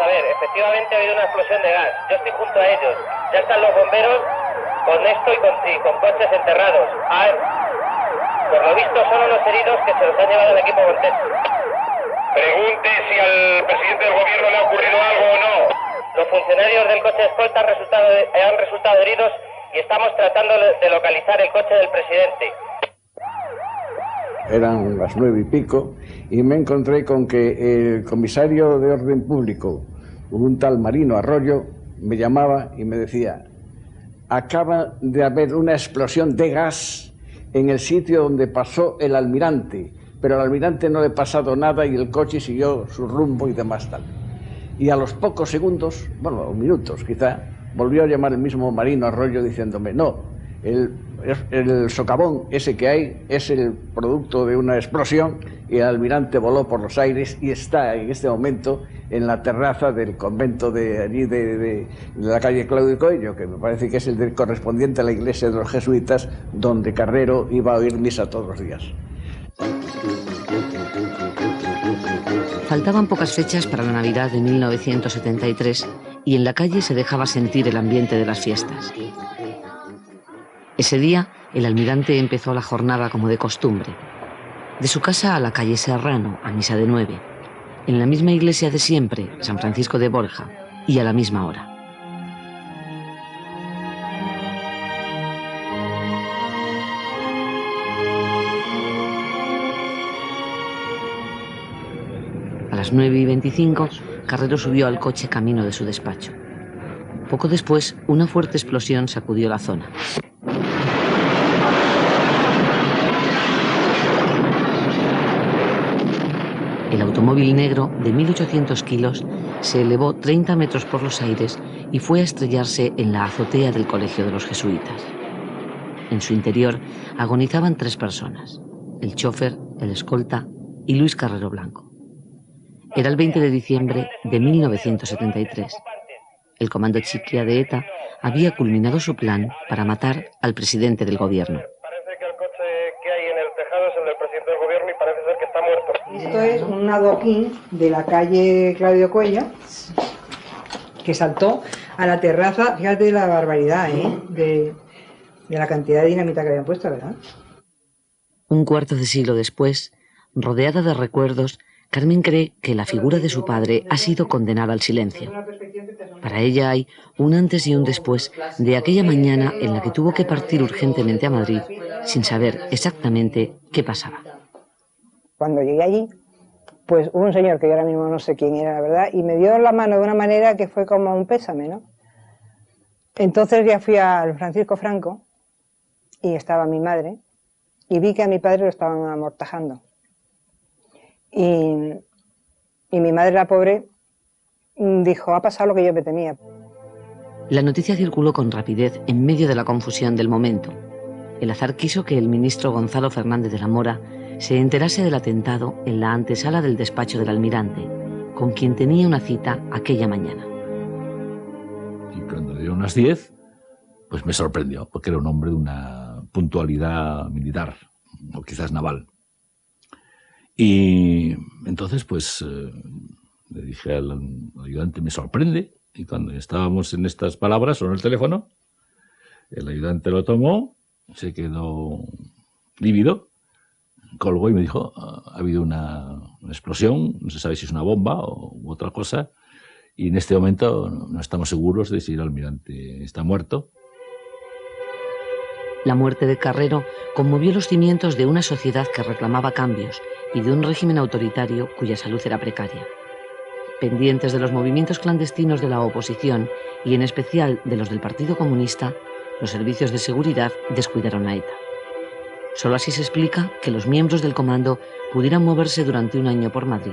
a ver, efectivamente ha habido una explosión de gas. Yo estoy junto a ellos. Ya están los bomberos con esto y con coches enterrados. Por lo visto son unos heridos que se los han llevado al equipo Montes. Pregunte si al presidente del gobierno le ha ocurrido algo o no. Los funcionarios del coche de escolta han resultado heridos y estamos tratando de localizar el coche del presidente. Eran las 9:00 y me encontré con que el comisario de Orden Público, un tal Marino Arroyo, me llamaba y me decía: acaba de haber una explosión de gas en el sitio donde pasó el almirante, pero al almirante no le ha pasado nada y el coche siguió su rumbo y demás tal. Y a los pocos segundos, bueno, minutos quizá, volvió a llamar el mismo Marino Arroyo diciéndome: no, el socavón ese que hay es el producto de una explosión y el almirante voló por los aires y está en este momento en la terraza del convento de allí de la calle Claudio Coello, que me parece que es el del correspondiente a la iglesia de los jesuitas, donde Carrero iba a oír misa todos los días. Faltaban pocas fechas para la Navidad de 1973 y en la calle se dejaba sentir el ambiente de las fiestas. Ese día, el almirante empezó la jornada como de costumbre. De su casa a la calle Serrano, a misa de 9. En la misma iglesia de siempre, San Francisco de Borja, y a la misma hora. A las 9:25, Carrero subió al coche camino de su despacho. Poco después, una fuerte explosión sacudió la zona. El automóvil negro, de 1.800 kilos, se elevó 30 metros por los aires y fue a estrellarse en la azotea del Colegio de los Jesuitas. En su interior agonizaban 3 personas: el chofer, el escolta y Luis Carrero Blanco. Era el 20 de diciembre de 1973. El comando Chiclea de ETA había culminado su plan para matar al presidente del gobierno. Parece que el coche que hay en el tejado es el del presidente del gobierno y parece ser que está muerto. Esto es un adoquín de la calle Claudio Coello que saltó a la terraza. Fíjate la barbaridad, de la cantidad de dinamita que habían puesto, ¿verdad? Un cuarto de siglo después, rodeada de recuerdos, Carmen cree que la figura de su padre ha sido condenada al silencio. Para ella hay un antes y un después de aquella mañana en la que tuvo que partir urgentemente a Madrid sin saber exactamente qué pasaba. Cuando llegué allí, pues hubo un señor que yo ahora mismo no sé quién era, la verdad, y me dio la mano de una manera que fue como un pésame, ¿no? Entonces ya fui al Francisco Franco y estaba mi madre y vi que a mi padre lo estaban amortajando. Y mi madre, la pobre, dijo: ha pasado lo que yo me temía. La noticia circuló con rapidez en medio de la confusión del momento. El azar quiso que el ministro Gonzalo Fernández de la Mora se enterase del atentado en la antesala del despacho del almirante, con quien tenía una cita aquella mañana. Y cuando le dieron las 10, pues me sorprendió, porque era un hombre de una puntualidad militar, o quizás naval. Y entonces, pues, le dije al ayudante: me sorprende. Y cuando estábamos en estas palabras, sonó el teléfono, el ayudante lo tomó, se quedó lívido, colgó y me dijo: ha habido una explosión, no se sabe si es una bomba u otra cosa, y en este momento no estamos seguros de si el almirante está muerto. La muerte de Carrero conmovió los cimientos de una sociedad que reclamaba cambios y de un régimen autoritario cuya salud era precaria. Pendientes de los movimientos clandestinos de la oposición y en especial de los del Partido Comunista, los servicios de seguridad descuidaron a ETA. Solo así se explica que los miembros del comando pudieran moverse durante un año por Madrid,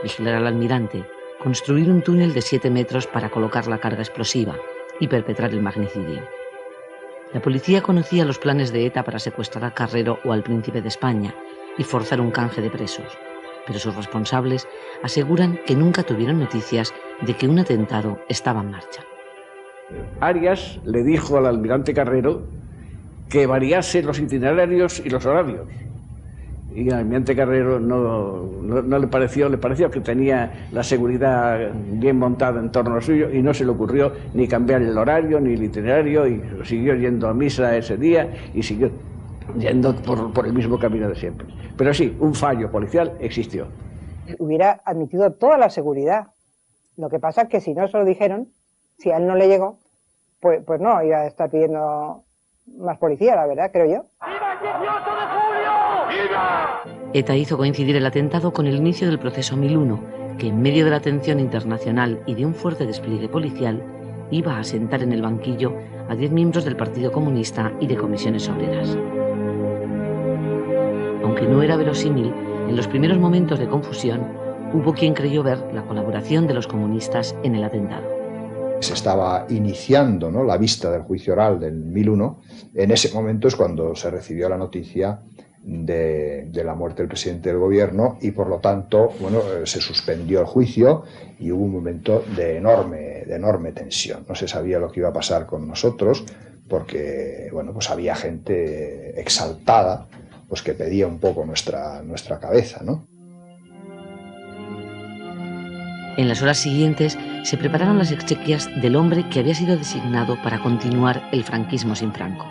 vigilar al almirante, construir un túnel de 7 metros para colocar la carga explosiva y perpetrar el magnicidio. La policía conocía los planes de ETA para secuestrar a Carrero o al príncipe de España y forzar un canje de presos, pero sus responsables aseguran que nunca tuvieron noticias de que un atentado estaba en marcha. Arias le dijo al almirante Carrero que variase los itinerarios y los horarios. Y al almirante Carrero no le pareció que tenía la seguridad bien montada en torno a suyo y no se le ocurrió ni cambiar el horario ni el itinerario y siguió yendo a misa ese día y siguió yendo por el mismo camino de siempre. Pero sí, un fallo policial existió. Hubiera admitido toda la seguridad. Lo que pasa es que si no se lo dijeron, si a él no le llegó, pues no iba a estar pidiendo más policía, la verdad, creo yo. ¡Viva el 18 de julio! ¡Viva! ETA hizo coincidir el atentado con el inicio del proceso 1001, que en medio de la atención internacional y de un fuerte despliegue policial, iba a sentar en el banquillo a 10 miembros del Partido Comunista y de comisiones obreras. Aunque no era verosímil, en los primeros momentos de confusión, hubo quien creyó ver la colaboración de los comunistas en el atentado. Se estaba iniciando, ¿no?, la vista del juicio oral del 1001. En ese momento es cuando se recibió la noticia de la muerte del presidente del gobierno y por lo tanto, bueno, se suspendió el juicio y hubo un momento de enorme tensión. No se sabía lo que iba a pasar con nosotros porque, bueno, pues había gente exaltada, pues que pedía un poco nuestra cabeza, ¿no? En las horas siguientes se prepararon las exequias del hombre que había sido designado para continuar el franquismo sin Franco.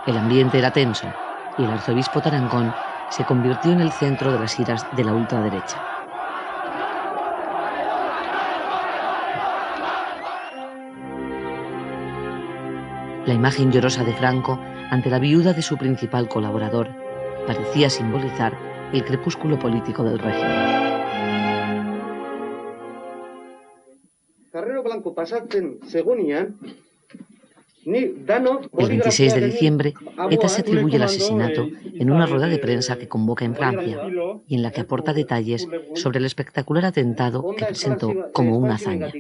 El ambiente era tenso y el arzobispo Tarancón se convirtió en el centro de las iras de la ultraderecha. La imagen llorosa de Franco ante la viuda de su principal colaborador parecía simbolizar el crepúsculo político del régimen. Carrero Blanco pasatzen zegoenean, El 26 de diciembre, ETA se atribuye el asesinato en una rueda de prensa que convoca en Francia y en la que aporta detalles sobre el espectacular atentado que presentó como una hazaña.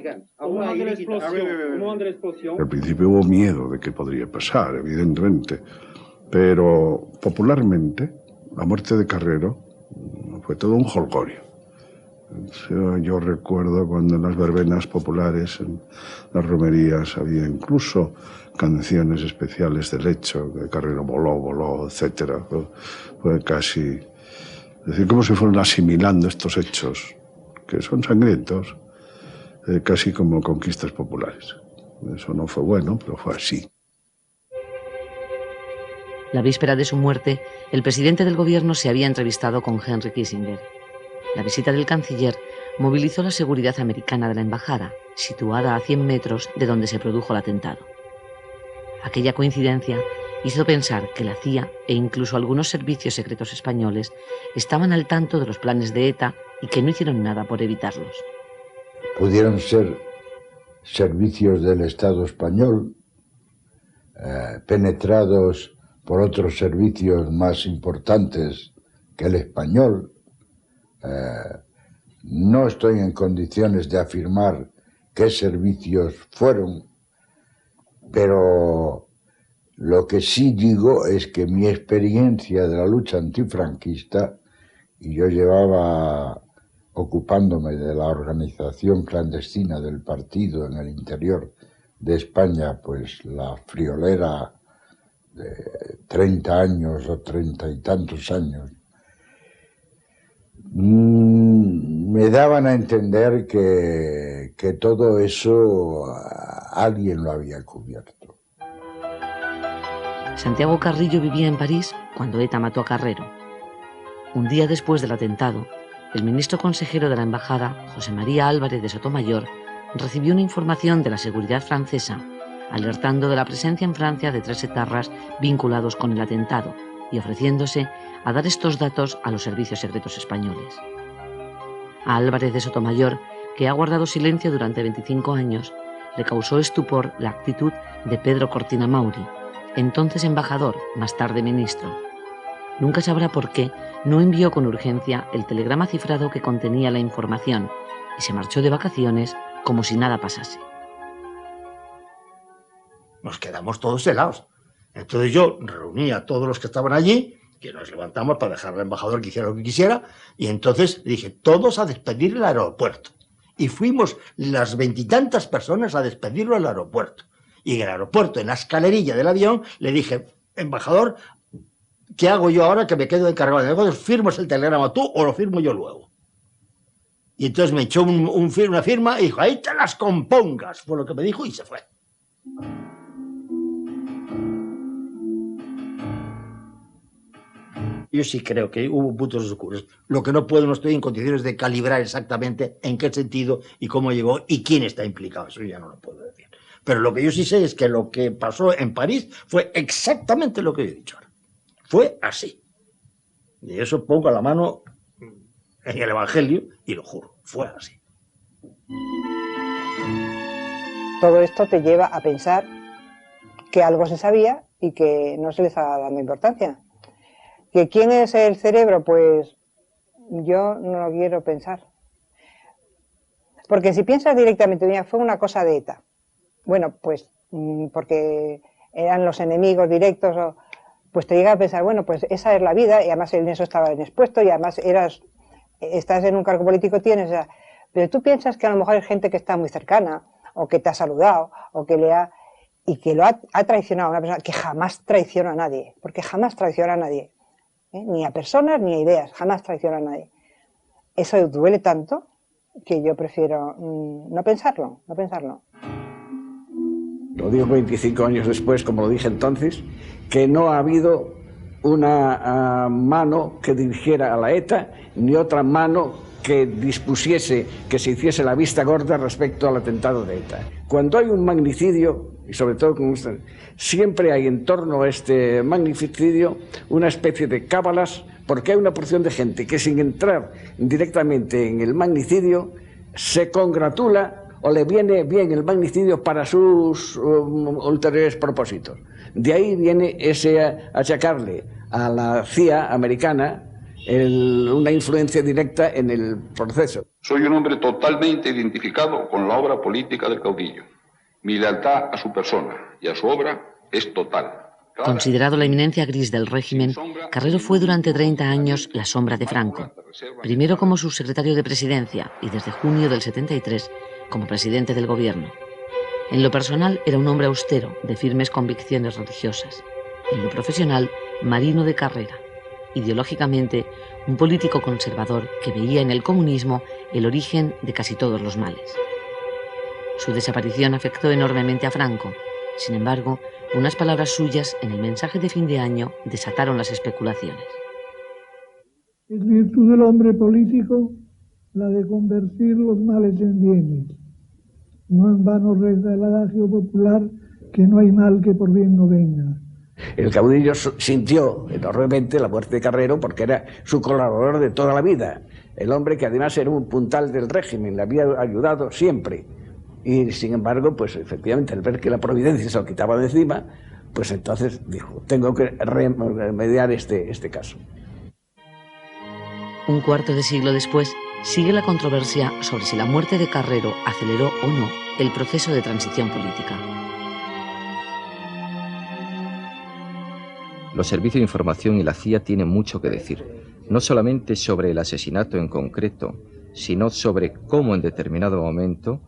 Al principio hubo miedo de qué podría pasar, evidentemente, pero popularmente la muerte de Carrero fue todo un jolgorio. Yo recuerdo cuando en las verbenas populares, en las romerías, había incluso canciones especiales del hecho, que Carrero voló, etc. Fue casi, es decir, como se fueron asimilando estos hechos, que son sangrientos, casi como conquistas populares. Eso no fue bueno, pero fue así. La víspera de su muerte, el presidente del gobierno se había entrevistado con Henry Kissinger. La visita del canciller movilizó la seguridad americana de la embajada, situada a 100 metros de donde se produjo el atentado. Aquella coincidencia hizo pensar que la CIA e incluso algunos servicios secretos españoles estaban al tanto de los planes de ETA y que no hicieron nada por evitarlos. Pudieron ser servicios del Estado español, penetrados por otros servicios más importantes que el español. No estoy en condiciones de afirmar qué servicios fueron, pero lo que sí digo es que mi experiencia de la lucha antifranquista, y yo llevaba ocupándome de la organización clandestina del partido en el interior de España, pues la friolera de 30 años o 30 y tantos años, me daban a entender que todo eso alguien lo había cubierto. Santiago Carrillo vivía en París cuando ETA mató a Carrero. Un día después del atentado, el ministro consejero de la embajada, José María Álvarez de Sotomayor, recibió una información de la seguridad francesa, alertando de la presencia en Francia de 3 etarras vinculados con el atentado y ofreciéndose a dar estos datos a los servicios secretos españoles. A Álvarez de Sotomayor, que ha guardado silencio durante 25 años, le causó estupor la actitud de Pedro Cortina Mauri, entonces embajador, más tarde ministro. Nunca sabrá por qué no envió con urgencia el telegrama cifrado que contenía la información y se marchó de vacaciones como si nada pasase. Nos quedamos todos helados. Entonces yo reuní a todos los que estaban allí, que nos levantamos para dejar al embajador que hiciera lo que quisiera, y entonces dije, todos a despedir el aeropuerto. Y fuimos las 20 y tantas personas a despedirlo al aeropuerto. Y en el aeropuerto, en la escalerilla del avión, le dije, embajador, ¿qué hago yo ahora que me quedo encargado de negocios? ¿Firmas el telegrama tú o lo firmo yo luego? Y entonces me echó una firma y dijo, ahí te las compongas. Fue lo que me dijo y se fue. Yo sí creo que hubo puntos oscuros. Lo que no puedo, no estoy en condiciones de calibrar exactamente en qué sentido y cómo llegó y quién está implicado. Eso ya no lo puedo decir. Pero lo que yo sí sé es que lo que pasó en París fue exactamente lo que yo he dicho ahora. Fue así. Y eso pongo la mano en el Evangelio y lo juro, fue así. Todo esto te lleva a pensar que algo se sabía y que no se le estaba dando importancia. ¿Que quién es el cerebro? Pues yo no lo quiero pensar. Porque si piensas directamente, mira, fue una cosa de ETA. Bueno, pues porque eran los enemigos directos, pues te llega a pensar, bueno, pues esa es la vida, y además en eso estaba expuesto, y además estás en un cargo político, tienes... Pero tú piensas que a lo mejor hay gente que está muy cercana, o que te ha saludado, o que y que lo ha traicionado a una persona que jamás traiciona a nadie, porque jamás traiciona a nadie. Ni a personas ni a ideas, jamás traiciona a nadie. Eso duele tanto que yo prefiero no pensarlo. Lo digo 25 años después, como lo dije entonces, que no ha habido una mano que dirigiera a la ETA, ni otra mano que dispusiese que se hiciese la vista gorda respecto al atentado de ETA. Cuando hay un magnicidio, y sobre todo con usted, siempre hay en torno a este magnicidio una especie de cábalas, porque hay una porción de gente que sin entrar directamente en el magnicidio se congratula o le viene bien el magnicidio para sus ulteriores propósitos. De ahí viene ese achacarle a la CIA americana una influencia directa en el proceso. Soy un hombre totalmente identificado con la obra política del caudillo. Mi lealtad a su persona y a su obra es total. Considerado la eminencia gris del régimen, Carrero fue durante 30 años la sombra de Franco, primero como subsecretario de Presidencia y desde junio del 73 como presidente del gobierno. En lo personal era un hombre austero, de firmes convicciones religiosas. En lo profesional, marino de carrera. Ideológicamente, un político conservador que veía en el comunismo el origen de casi todos los males. Su desaparición afectó enormemente a Franco. Sin embargo, unas palabras suyas en el mensaje de fin de año desataron las especulaciones. Es virtud del hombre político la de convertir los males en bienes. No en vano reza el adagio popular que no hay mal que por bien no venga. El caudillo sintió enormemente la muerte de Carrero porque era su colaborador de toda la vida. El hombre que además era un puntal del régimen, le había ayudado siempre. Y sin embargo, pues efectivamente, al ver que la providencia se lo quitaba de encima, pues entonces dijo, tengo que remediar este caso. Un cuarto de siglo después, sigue la controversia sobre si la muerte de Carrero aceleró o no el proceso de transición política. Los servicios de información y la CIA tienen mucho que decir, no solamente sobre el asesinato en concreto, sino sobre cómo en determinado momento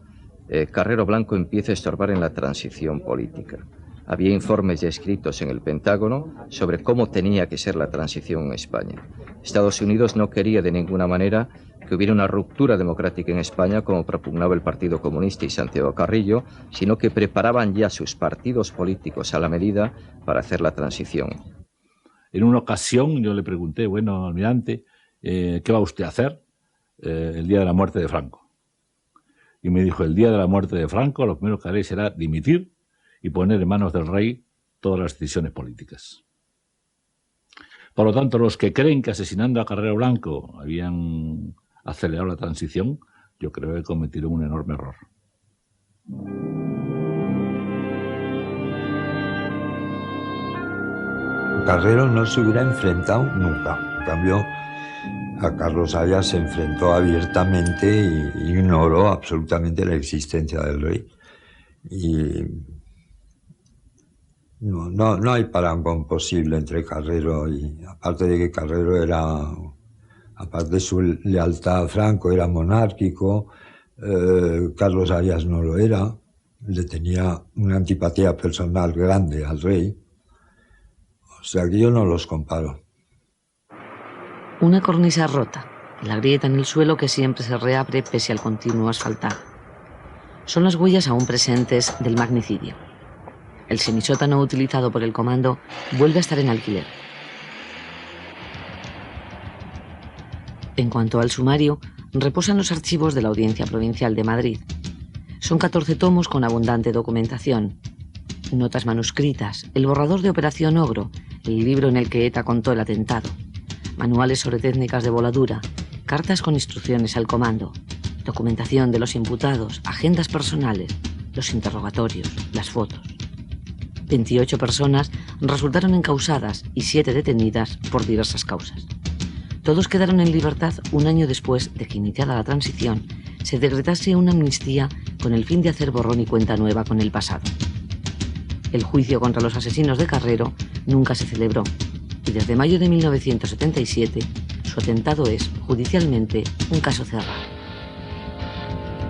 Carrero Blanco empieza a estorbar en la transición política. Había informes ya escritos en el Pentágono sobre cómo tenía que ser la transición en España. Estados Unidos no quería de ninguna manera que hubiera una ruptura democrática en España como propugnaba el Partido Comunista y Santiago Carrillo, sino que preparaban ya sus partidos políticos a la medida para hacer la transición. En una ocasión yo le pregunté, bueno, almirante, ¿qué va usted a hacer el día de la muerte de Franco? Y me dijo, el día de la muerte de Franco lo primero que haré será dimitir y poner en manos del rey todas las decisiones políticas. Por lo tanto, los que creen que asesinando a Carrero Blanco habían acelerado la transición, yo creo que cometieron un enorme error. Carrero no se hubiera enfrentado nunca. En cambio, a Carlos Hayas se enfrentó abiertamente y ignoró absolutamente la existencia del rey. Y no hay parangón posible entre Carrero y... Aparte de que Carrero era... Aparte de su lealtad a Franco, era monárquico, Carlos Hayas no lo era. le tenía una antipatía personal grande al rey. O sea que yo no los comparo. Una cornisa rota, la grieta en el suelo que siempre se reabre pese al continuo asfaltado. Son las huellas aún presentes del magnicidio. El semisótano utilizado por el comando vuelve a estar en alquiler. En cuanto al sumario, reposan los archivos de la Audiencia Provincial de Madrid. Son 14 tomos con abundante documentación. Notas manuscritas, el borrador de Operación Ogro, el libro en el que ETA contó el atentado, manuales sobre técnicas de voladura, cartas con instrucciones al comando, documentación de los imputados, agendas personales, los interrogatorios, las fotos. 28 personas resultaron encausadas y 7 detenidas por diversas causas. Todos quedaron en libertad un año después de que, iniciada la transición, se decretase una amnistía con el fin de hacer borrón y cuenta nueva con el pasado. El juicio contra los asesinos de Carrero nunca se celebró y desde mayo de 1977 su atentado es, judicialmente, un caso cerrado.